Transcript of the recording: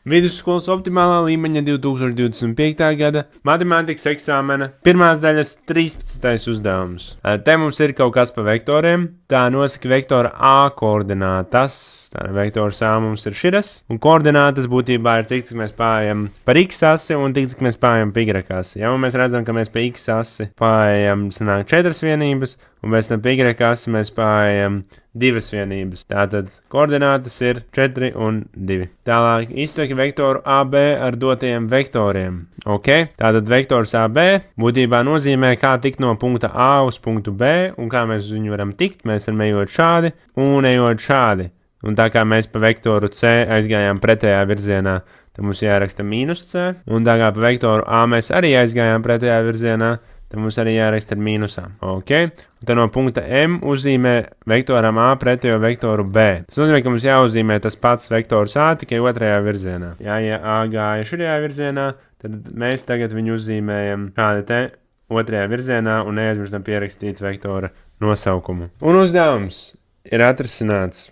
Vidusskolas optimālā līmeņa 2025. gada matemātikas eksāmena pirmās daļas 13. uzdevums. Te mums ir kaut kas pa vektoriem. Tā nosaka vektora A koordinātas. Tā vektors A mums ir širas. Un koordinātas būtībā ir tik, cik mēs pājam par x asi un tik, cik mēs pājam pa y asi. Ja, un mēs redzam, ka mēs pa x asi pājam sanāk 4 vienības, un pēc tam pa y asi mēs pājam 2 vienības. Tātad koordinātas ir 4 un 2. Tālāk izsaka vektoru AB ar dotajiem vektoriem. Okay? Tātad vektors AB būtībā nozīmē, kā tikt no punkta A uz punktu B, un kā mēs uz viņu varam tikt. Mēs varam ejot šādi un ejot šādi. Un tā kā mēs pa vektoru C aizgājām pretējā virzienā, tad mums jāraksta mīnus C. Un tā kā pa vektoru A mēs arī aizgājām pretējā virzienā, tad mums arī jāraksta ar mīnusām. Okay? Un tad no punkta M uzzīmē vektoram A pretējo vektoru B. Tas nozīmē, ka mums jāuzzīmē tas pats vektors A, tikai otrajā virzienā. Ja A gāja šajā virzienā, tad mēs tagad viņu uzzīmējam kāda te otrajā virzienā un neaizmirstam pierakstīt vektora nosaukumu. Un uzdevums ir atrisināts.